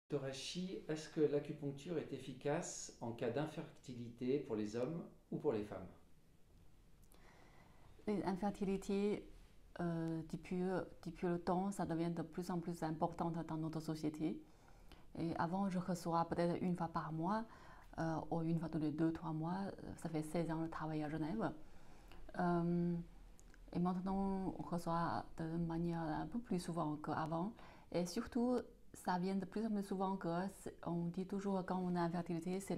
Torashi, est-ce que l'acupuncture est efficace en cas d'infertilité pour les hommes ou pour les femmes? Les infertilités, depuis le temps, ça devient de plus en plus importante dans notre société. Et avant, je reçois peut-être une fois par mois, ou une fois tous les 2, 3 mois. Ça fait 16 ans que je travaille à Genève. Euh, et maintenant, on reçoit de manière un peu plus souvent qu'avant. Et surtout, ça vient de plus en plus souvent que on dit toujours quand on a infertilité, c'est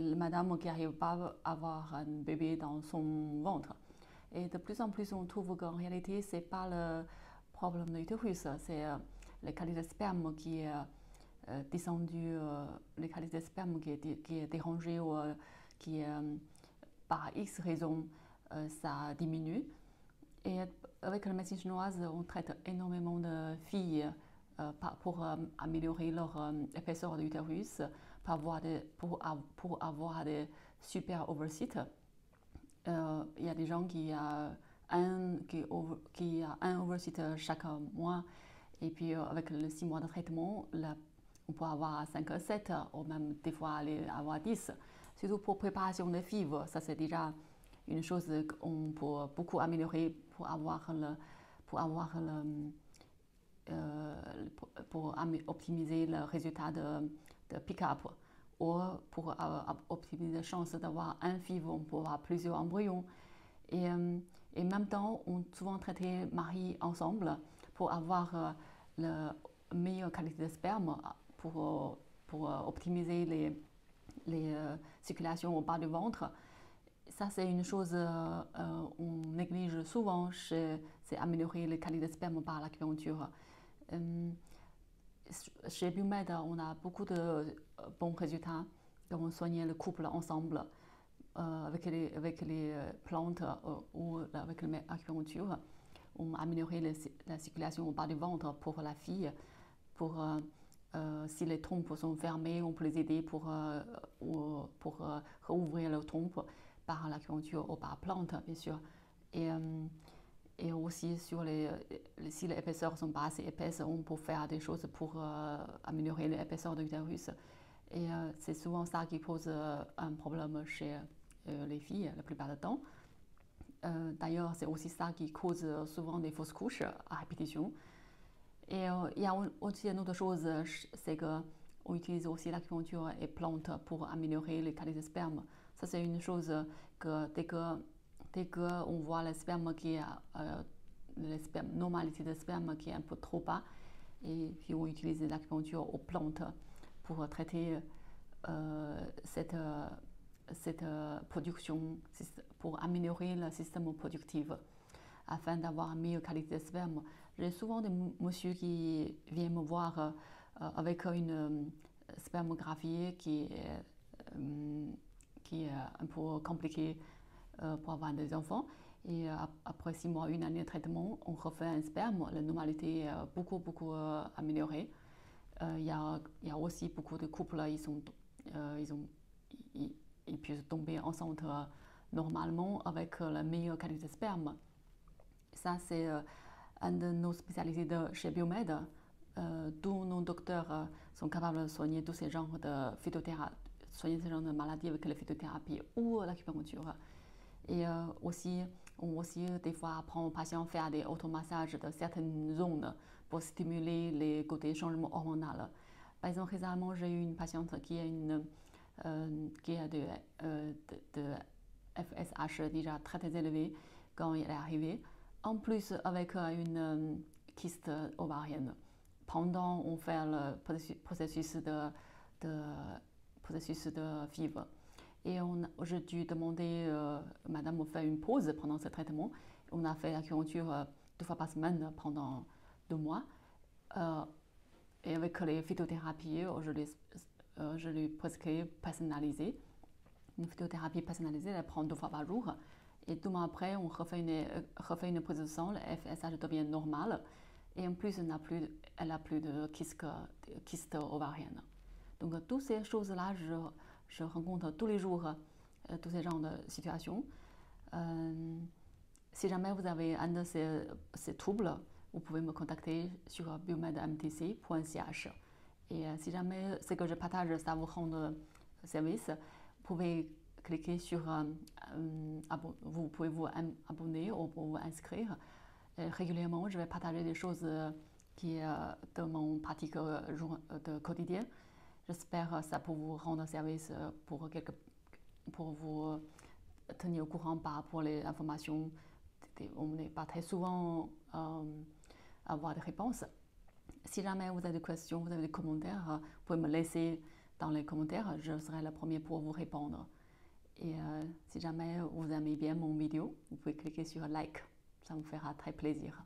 la madame qui n'arrive pas à avoir un bébé dans son ventre. Et de plus en plus, on trouve qu'en réalité, ce n'est pas le problème de l'utérus, c'est la qualité de sperme qui est descendue, la qualité de sperme qui est dérangée ou qui, par X raison, ça diminue. Et avec la médecine chinoise, on traite énormément de filles pour améliorer leur épaisseur de l'utérus, pour avoir des super ovocytes. Il y a des gens qui a un ovocyte chaque mois. Et puis avec les 6 mois de traitement, là, on peut avoir 5 7 ou même des fois aller avoir 10. Surtout pour préparation de FIV, ça c'est déjà une chose qu'on peut beaucoup améliorer pour avoir le, euh, pour optimiser le résultat de pick-up ou pour optimiser la chance d'avoir un FIV, on peut avoir plusieurs embryons. Et, euh, et en même temps, on souvent traité mari ensemble pour avoir la meilleure qualité de sperme pour optimiser les circulations au bas du ventre. Ça, c'est une chose qu'on néglige souvent, c'est améliorer la qualité de sperme par l'acupuncture. Euh, Chez Biomed, on a beaucoup de bons résultats quand on soigne le couple ensemble avec les plantes ou avec l'acupuncture. On a amélioré la circulation au bas du ventre pour la fille. Pour, si les trompes sont fermées, on peut les aider pour rouvrir les trompes par l'acupuncture ou par plante, bien sûr. Et, euh, et aussi si les épaisseurs sont pas assez épaisses, on peut faire des choses pour améliorer l'épaisseur de l'utérus. Et c'est souvent ça qui pose un problème chez les filles la plupart du temps. D'ailleurs, c'est aussi ça qui cause souvent des fausses couches à répétition. Et il y a aussi une autre chose, c'est qu'on utilise aussi l'acupuncture et plantes pour améliorer les qualités de sperme. Ça, c'est une chose que dès qu'on voit le sperme normalité de sperme qui est un peu trop bas, et puis on utilise l'acupuncture aux plantes pour traiter cette, cette production, pour améliorer le système productif afin d'avoir une meilleure qualité de sperme. J'ai souvent des messieurs qui viennent me voir avec une spermographie qui est un peu compliquée pour avoir des enfants. Et après 6 mois, une année de traitement, on refait un sperme. La normalité est beaucoup, beaucoup améliorée. Il y a aussi beaucoup de couples, ils, ont, ils, ils peuvent tomber enceintes normalement avec la meilleure qualité de sperme. Ça, c'est une de nos spécialités chez Biomed. Tous nos docteurs sont capables de soigner tous ces genres de phytothérapie, soigner ces genres de maladies avec la phytothérapie ou l'acupuncture. Et on aussi des fois apprend aux patients à faire des automassages de certaines zones pour stimuler les côtés changements hormonaux. Par exemple, récemment, j'ai eu une patiente qui a de FSH déjà très, très élevé quand elle est arrivée. En plus, avec une kyste ovarienne. Pendant on fait le de, processus de FIV. Et j'ai dû demander, madame, on fait une pause pendant ce traitement. On a fait l'acupuncture 2 fois par semaine pendant 2 mois. Euh, et avec les phytothérapies, je les prescris personnalisées. Une phytothérapie personnalisée, elle prend 2 fois par jour. Et 2 mois après, on refait une prise de sang, le FSH devient normal. Et en plus, elle n'a plus de kyste ovarienne. Donc, toutes ces choses-là, je rencontre tous les jours tous ces genres de situations. Euh, Si jamais vous avez un de ces troubles, vous pouvez me contacter sur biomedmtc.ch Et si jamais ce que je partage, ça vous rend service, vous pouvez cliquer sur vous pouvez vous abonner ou vous inscrire. Régulièrement, je vais partager des choses qui de mon pratique de quotidien. J'espère que ça peut vous rendre service pour vous tenir au courant par rapport aux informations. On n'est pas très souvent avoir des réponses. Si jamais vous avez des questions, vous avez des commentaires, vous pouvez me laisser dans les commentaires. Je serai le premier pour vous répondre. Et si jamais vous aimez bien mon vidéo, vous pouvez cliquer sur like. Ça me fera très plaisir.